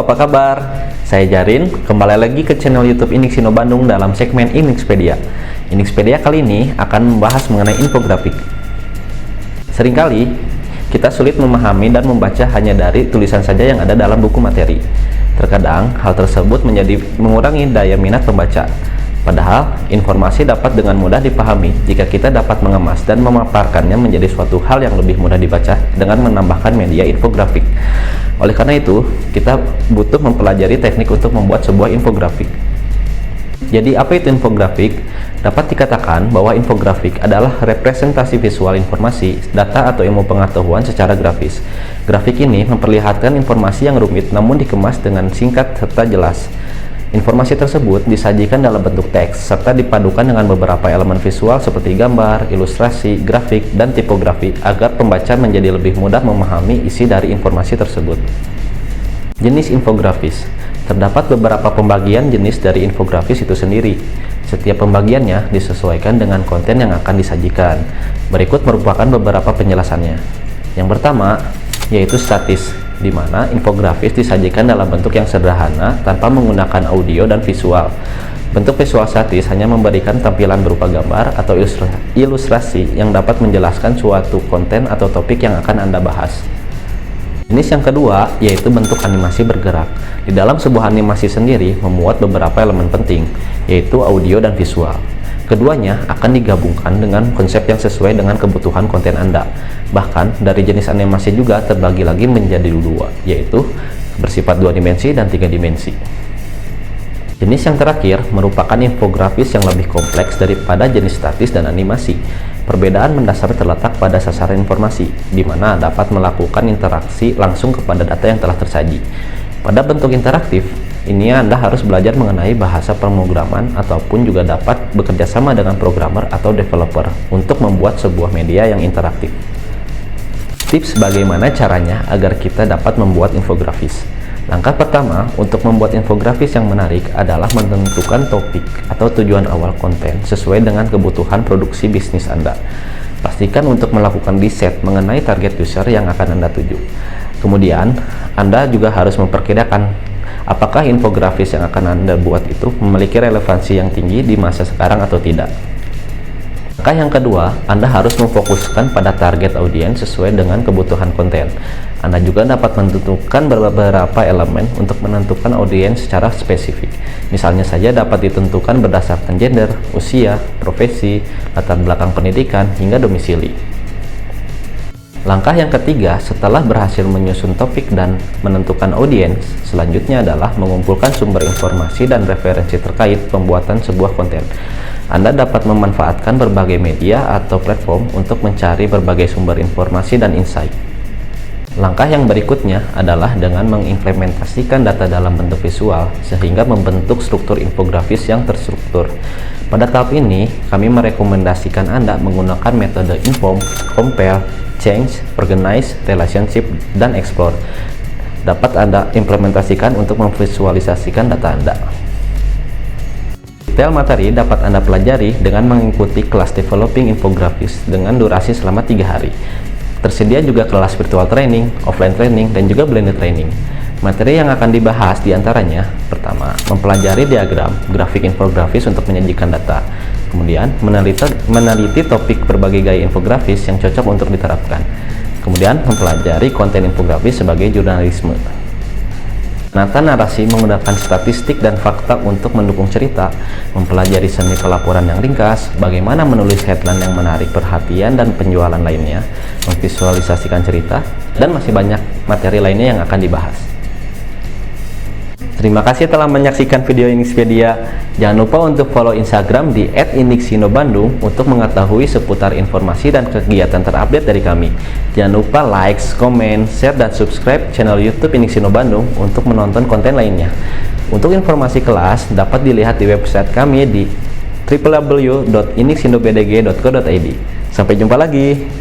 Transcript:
apa kabar? Saya Jarin, kembali lagi ke channel YouTube Iniksino Bandung dalam segmen Inikpedia. Inikpedia kali ini akan membahas mengenai infografik. Seringkali kita sulit memahami dan membaca hanya dari tulisan saja yang ada dalam buku materi. Terkadang hal tersebut menjadi mengurangi daya minat pembaca. Padahal informasi dapat dengan mudah dipahami jika kita dapat mengemas dan memaparkannya menjadi suatu hal yang lebih mudah dibaca dengan menambahkan media infografik. Oleh karena itu, kita butuh mempelajari teknik untuk membuat sebuah infografik. Jadi, apa itu infografik? Dapat dikatakan bahwa infografik adalah representasi visual informasi, data atau ilmu pengetahuan secara grafis. Grafik ini memperlihatkan informasi yang rumit namun dikemas dengan singkat serta jelas. Informasi tersebut disajikan dalam bentuk teks serta dipadukan dengan beberapa elemen visual seperti gambar, ilustrasi, grafik, dan tipografi agar pembaca menjadi lebih mudah memahami isi dari informasi tersebut. Jenis infografis. Terdapat beberapa pembagian jenis dari infografis itu sendiri. Setiap pembagiannya disesuaikan dengan konten yang akan disajikan. Berikut merupakan beberapa penjelasannya. Yang pertama, yaitu statis, di mana infografis disajikan dalam bentuk yang sederhana tanpa menggunakan audio dan visual. Bentuk visual statis hanya memberikan tampilan berupa gambar atau ilustrasi yang dapat menjelaskan suatu konten atau topik yang akan Anda bahas. Jenis yang kedua yaitu bentuk animasi bergerak. Di dalam sebuah animasi sendiri memuat beberapa elemen penting, yaitu audio dan visual. Keduanya akan digabungkan dengan konsep yang sesuai dengan kebutuhan konten Anda. Bahkan, dari jenis animasi juga terbagi lagi menjadi dua, yaitu bersifat 2 dimensi dan 3 dimensi. Jenis yang terakhir merupakan infografis yang lebih kompleks daripada jenis statis dan animasi. Perbedaan mendasar terletak pada sasaran informasi, di mana dapat melakukan interaksi langsung kepada data yang telah tersaji. Pada bentuk interaktif, ini Anda harus belajar mengenai bahasa pemrograman ataupun juga dapat bekerja sama dengan programmer atau developer untuk membuat sebuah media yang interaktif. Tips bagaimana caranya agar kita dapat membuat infografis. Langkah pertama untuk membuat infografis yang menarik adalah menentukan topik atau tujuan awal konten sesuai dengan kebutuhan produksi bisnis Anda. Pastikan untuk melakukan riset mengenai target user yang akan Anda tuju. Kemudian, Anda juga harus memperkirakan apakah infografis yang akan Anda buat itu memiliki relevansi yang tinggi di masa sekarang atau tidak. Langkah yang kedua, Anda harus memfokuskan pada target audiens sesuai dengan kebutuhan konten. Anda juga dapat menentukan beberapa elemen untuk menentukan audiens secara spesifik. Misalnya saja dapat ditentukan berdasarkan gender, usia, profesi, latar belakang pendidikan, hingga domisili. Langkah yang ketiga, setelah berhasil menyusun topik dan menentukan audiens, selanjutnya adalah mengumpulkan sumber informasi dan referensi terkait pembuatan sebuah konten. Anda dapat memanfaatkan berbagai media atau platform untuk mencari berbagai sumber informasi dan insight. Langkah yang berikutnya adalah dengan mengimplementasikan data dalam bentuk visual sehingga membentuk struktur infografis yang terstruktur. Pada tahap ini, kami merekomendasikan Anda menggunakan metode inform, compare, change, organize, relationship, dan explore. Dapat Anda implementasikan untuk memvisualisasikan data Anda. Detail materi dapat Anda pelajari dengan mengikuti kelas developing infografis dengan durasi selama 3 hari. Tersedia juga kelas virtual training, offline training, dan juga blended training. Materi yang akan dibahas diantaranya: pertama, mempelajari diagram, grafik infografis untuk menyajikan data. Kemudian, meneliti topik berbagai gaya infografis yang cocok untuk diterapkan. Kemudian, mempelajari konten infografis sebagai jurnalisme. Menata narasi menggunakan statistik dan fakta untuk mendukung cerita, mempelajari seni pelaporan yang ringkas, bagaimana menulis headline yang menarik perhatian dan penjualan lainnya, memvisualisasikan cerita, dan masih banyak materi lainnya yang akan dibahas. Terima kasih telah menyaksikan video Inikpedia. Jangan lupa untuk follow Instagram di @iniksinobandung untuk mengetahui seputar informasi dan kegiatan terupdate dari kami. Jangan lupa like, komen, share, dan subscribe channel YouTube Iniksino Bandung untuk menonton konten lainnya. Untuk informasi kelas dapat dilihat di website kami di www.iniksinobdg.co.id. Sampai jumpa lagi.